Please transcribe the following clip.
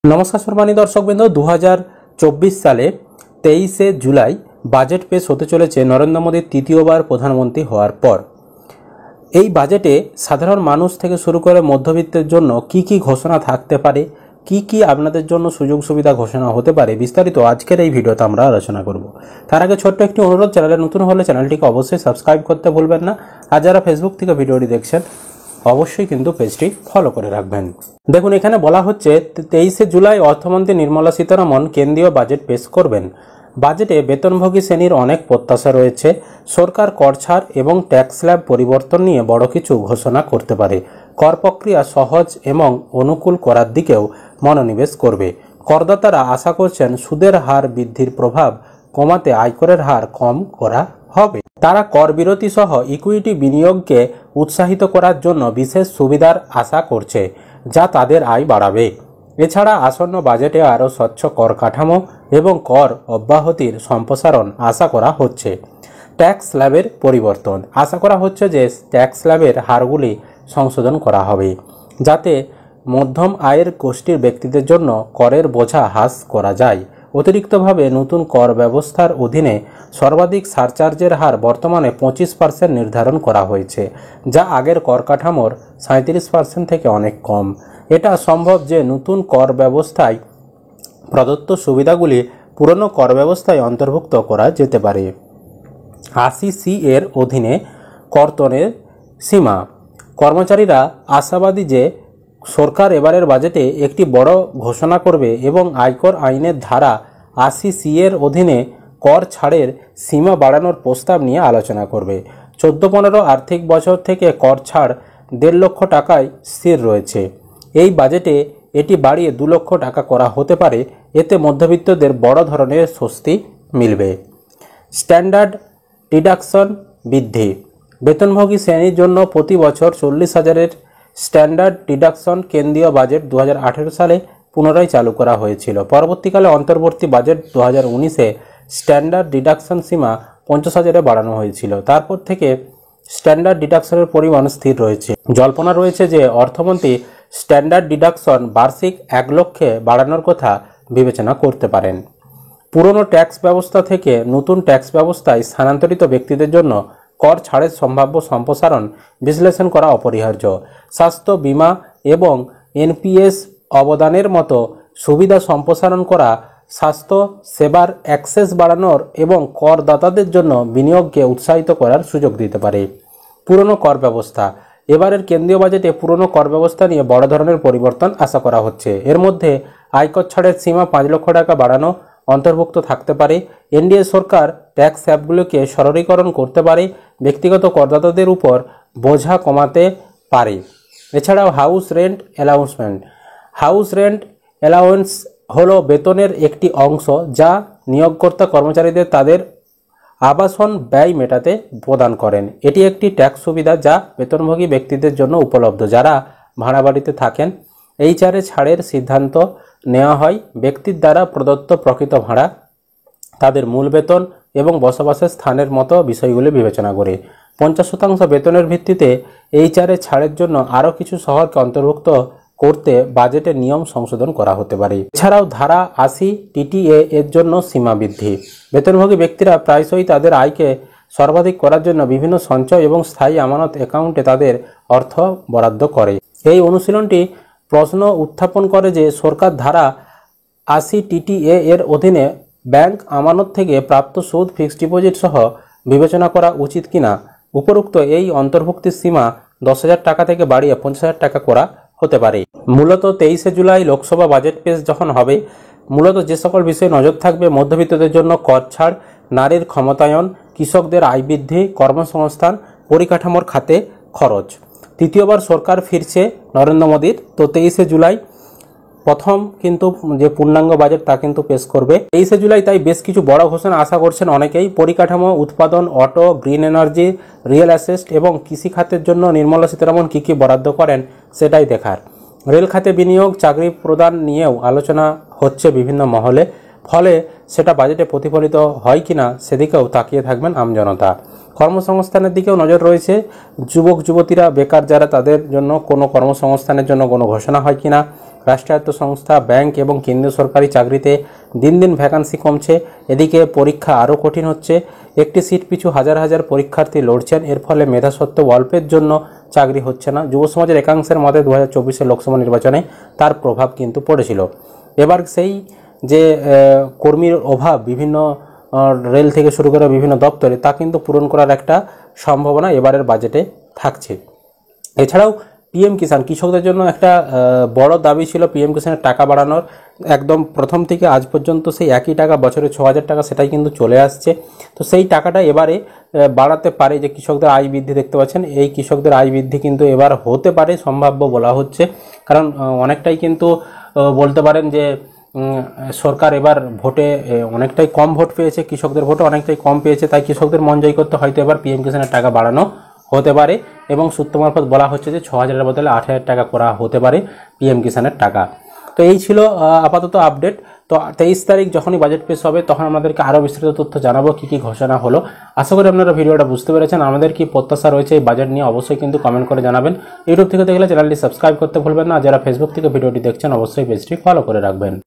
নমস্কার সম্মানিত দর্শকবৃন্দ, 2024 সালে 23শে জুলাই বাজেট পেশ হতে চলেছে নরেন্দ্র মোদীর তৃতীয়বার প্রধানমন্ত্রী হওয়ার পর। এই বাজেটে সাধারণ মানুষ থেকে শুরু করে মধ্যবিত্তের জন্য কি কি ঘোষণা থাকতে পারে, কি কি আপনাদের জন্য সুযোগ সুবিধা ঘোষণা হতে পারে, বিস্তারিত আজকের এই ভিডিওতে আমরা আলোচনা করব। তার আগে ছোট্ট একটি অনুরোধ, চ্যানেলে নতুন হলে চ্যানেলটিকে অবশ্যই সাবস্ক্রাইব করতে ভুলবেন না। আর যারা ফেসবুক থেকে ভিডিওটি দেখছেন অবশ্যই কিন্তু পেজটি ফলো করে রাখবেন। দেখুন, এখানে বলা হচ্ছে 23শে জুলাই অর্থমন্ত্রী নির্মলা সীতারামন কেন্দ্রীয় বাজেট পেশ করবেন। বাজেটে বেতনভোগী শ্রেণীর অনেক প্রত্যাশা রয়েছে। সরকার কর ছাড় এবং ট্যাক্স স্ল্যাব পরিবর্তন নিয়ে বড় কিছু ঘোষণা করতে পারে। কর প্রক্রিয়া সহজ এবং অনুকূল করার দিকেও মনোনিবেশ করবে। করদাতারা আশা করছেন সুদের হার বৃদ্ধির প্রভাব কমাতে আয়করের হার কম করা হবে। তারা কর বিরতি সহ ইকুইটি বিনিয়োগকে উৎসাহিত করার জন্য বিশেষ সুবিধার আশা করছে, যা তাদের আয় বাড়াবে। এছাড়া আসন্ন বাজেটে আরও স্বচ্ছ কর কাঠামো এবং কর অব্যাহতির সম্প্রসারণ আশা করা হচ্ছে। ট্যাক্স স্ল্যাবের পরিবর্তন আশা করা হচ্ছে যে ট্যাক্স স্ল্যাবের হারগুলি সংশোধন করা হবে, যাতে মধ্যম আয়ের গোষ্ঠীর ব্যক্তিদের জন্য করের বোঝা হ্রাস করা যায়। অতিরিক্তভাবে নতুন কর ব্যবস্থার অধীনে সর্বাধিক সারচার্জের হার বর্তমানে 25% নির্ধারণ করা হয়েছে, যা আগের কর কাঠামোর 37% থেকে অনেক কম। এটা সম্ভব যে নতুন কর ব্যবস্থায় প্রদত্ত সুবিধাগুলি পুরনো কর ব্যবস্থায় অন্তর্ভুক্ত করা যেতে পারে। 80C এর অধীনে কর্তনের সীমা। কর্মচারীরা আশাবাদী যে সরকার এবারের বাজেটে একটি বড় ঘোষণা করবে এবং আয়কর আইনের ধারা 80C এর অধীনে কর ছাড়ের সীমা বাড়ানোর প্রস্তাব নিয়ে আলোচনা করবে। 14-15 আর্থিক বছর থেকে কর ছাড় 1.5 লক্ষ টাকায় স্থির রয়েছে। এই বাজেটে এটি বাড়িয়ে 2 লক্ষ টাকা করা হতে পারে। এতে মধ্যবিত্তদের বড় ধরনের স্বস্তি মিলবে। স্ট্যান্ডার্ড ডিডাকশন বৃদ্ধি। বেতনভোগী শ্রেণীর জন্য প্রতি বছর 40,000-এর স্ট্যান্ডার্ড ডিডাকশন কেন্দ্রীয় বাজেট 2018 সালে পুনরায় চালু করা হয়েছিল। পরবর্তীকালে অন্তর্বর্তী বাজেট 2019-এ স্ট্যান্ডার্ড ডিডাকশন সীমা 50,000-এ বাড়ানো হয়েছিল। তারপর থেকে স্ট্যান্ডার্ড ডিডাকশনের পরিমাণ স্থির রয়েছে। জল্পনা রয়েছে যে অর্থমন্ত্রী স্ট্যান্ডার্ড ডিডাকশন বার্ষিক 1 লক্ষে বাড়ানোর কথা বিবেচনা করতে পারেন। পুরনো ট্যাক্স ব্যবস্থা থেকে নতুন ট্যাক্স ব্যবস্থায় স্থানান্তরিত ব্যক্তিদের জন্য কর ছাড়ের সম্ভাব্য সম্প্রসারণ বিশ্লেষণ করা অপরিহার্য। স্বাস্থ্য বীমা এবং এনপিএস অবদানের মতো সুবিধা সম্প্রসারণ করা স্বাস্থ্য সেবার অ্যাক্সেস বাড়ানোর এবং করদাতাদের জন্য বিনিয়োগকে উৎসাহিত করার সুযোগ দিতে পারে। পুরনো কর ব্যবস্থা। এবারের কেন্দ্রীয় বাজেটে পুরনো কর ব্যবস্থা নিয়ে বড় ধরনের পরিবর্তন আশা করা হচ্ছে। এর মধ্যে আয়কর ছাড়ের সীমা 5 লক্ষ টাকা বাড়ানো অন্তর্ভুক্ত থাকতে পারে। এনডিএ সরকার ট্যাক্স অ্যাপগুলোকে সরলীকরণ করতে পারে, ব্যক্তিগত করদাতাদের উপর বোঝা কমাতে পারে। এছাড়াও হাউস রেন্ট অ্যালাউন্স হলো বেতনের একটি অংশ যা নিয়োগকর্তা কর্মচারীদের তাদের আবাসন ব্যয় মেটাতে প্রদান করেন। এটি একটি ট্যাক্স সুবিধা যা বেতনভোগী ব্যক্তিদের জন্য উপলব্ধ যারা ভাড়া বাড়িতে থাকেন। এই ছাড়ের সিদ্ধান্ত নেওয়া হয় ব্যক্তির দ্বারা প্রদত্ত প্রকৃত ভাড়া, তাদের মূল বেতন এবং বসবাসের স্থানের মতো বিষয়গুলি বিবেচনা করে। 50% বেতনের ভিত্তিতে এই ছাড়ের জন্য আরও কিছু শহরকে অন্তর্ভুক্ত করতে বাজেটের নিয়ম সংশোধন করা হতে পারে। এছাড়াও ধারা 80 টিটিএ এর জন্য সীমা বৃদ্ধি। বেতনভোগী ব্যক্তিরা প্রায়শই তাদের আয়কে সর্বাধিক করার জন্য বিভিন্ন সঞ্চয় এবং স্থায়ী আমানত অ্যাকাউন্টে তাদের অর্থ বরাদ্দ করে। এই অনুশীলনটি প্রশ্ন উত্থাপন করে যে সরকার ধারা 80 টিটিএ এর অধীনে ব্যাংক আমানত থেকে প্রাপ্ত সুদ, ফিক্সড ডিপোজিট সহ বিবেচনা করা উচিত কিনা। উপরোক্ত এই অন্তর্ভুক্তির সীমা 10,000 টাকা থেকে বাড়িয়ে 50,000 টাকা করা হতে পারে। মূলত 23শে জুলাই লোকসভা বাজেট পেশ যখন হবে, মূলত যে সকল বিষয়ে নজর থাকবে: মধ্যবিত্তদের জন্য কর ছাড়, নারীর ক্ষমতায়ন, কৃষকদের আয় বৃদ্ধি, কর্মসংস্থান, পরিকাঠামোর খাতে খরচ। তৃতীয়বার সরকার ফিরছে নরেন্দ্র মোদীর। তো 23শে জুলাই প্রথম কিন্তু যে পূর্ণাঙ্গ বাজেট তা কিন্তু পেশ করবে 23শে জুলাই। তাই বেশ কিছু বড় ঘোষণা আশা করছেন অনেকেই। পরিকাঠামো, উৎপাদন, auto, green energy, real asset এবং কৃষি খাতের জন্য নির্মলা সীতারামন কী কী বরাদ্দ করেন সেটাই দেখার। রেল খাতে বিনিয়োগ, চাকরি প্রদান নিয়েও আলোচনা হচ্ছে বিভিন্ন মহলে। ফলে সেটা বাজেটে প্রতিফলিত হয় কিনা সেদিকেও তাকিয়ে থাকবেন আমজনতা। কর্মসংস্থানের দিকেও নজর রয়েছে। যুবক যুবতীরা বেকার যারা, তাদের জন্য কোনো কর্মসংস্থানের জন্য কোনো ঘোষণা হয় কিনা। রাষ্ট্রায়ত্ত সংস্থা, ব্যাংক এবং কেন্দ্রীয় সরকারি চাকরিতে দিন দিন ভ্যাকান্সি কমছে। এদিকে পরীক্ষা আরও কঠিন হচ্ছে। একটি সিট পিছু হাজার হাজার পরীক্ষার্থী লড়ছেন। এর ফলে মেধাসত্ত্ব অল্পের জন্য চাকরি হচ্ছে না। যুব সমাজের একাংশের মতে 2024 লোকসভা নির্বাচনে তার প্রভাব কিন্তু পড়েছিল। এবার সেই যে কর্মীর অভাব বিভিন্ন রেল থেকে শুরু করে বিভিন্ন দপ্তরে, তা কিন্তু পূরণ করার একটা সম্ভাবনা এবারের বাজেটে থাকছে। এছাড়াও পিএম কিষাণ, কৃষকদের জন্য একটা বড় দাবি ছিল পিএম কিষাণের টাকা বাড়ানোর। একদম প্রথম থেকে আজ পর্যন্ত সেই একই টাকা, বছরে 6,000 টাকা, সেটাই কিন্তু চলে আসছে। তো সেই টাকাটা এবারে বাড়াতে পারে। যে কৃষকদের আয় বৃদ্ধি দেখতে পাচ্ছেন, এই কৃষকদের আয় বৃদ্ধি কিন্তু এবার হতে পারে, সম্ভাব্য বলা হচ্ছে। কারণ অনেকটাই কিন্তু বলতে পারেন যে সরকার এবার ভোটে অনেকটাই কম ভোট পেয়েছে, কৃষকদের ভোটে অনেকটাই কম পেয়েছে। তাই কৃষকদের মন জয় করতে হয়তো এবার পিএম কিষাণের টাকা বাড়ানো হতে পারে। এবং সূত্র মারফত বলা হচ্ছে যে 6,000-এর বদলে 8,000 টাকা করা হতে পারে পিএম কিষাণের টাকা। তো এই ছিল আপাতত আপডেট। তো 23 তারিখ যখনই বাজেট পেশ হবে তখন আমাদেরকে আরও বিস্তারিত তথ্য জানাবো কী কী ঘোষণা হলো। আশা করি আপনারা ভিডিওটা বুঝতে পেরেছেন। আমাদের কি প্রত্যাশা রয়েছে এই বাজেট নিয়ে অবশ্যই কিন্তু কমেন্ট করে জানাবেন। ইউটিউব থেকে দেখলে চ্যানেলটি সাবস্ক্রাইব করতে ভুলবেন না। যারা ফেসবুক থেকে ভিডিওটি দেখছেন অবশ্যই পেজটি ফলো করে রাখবেন।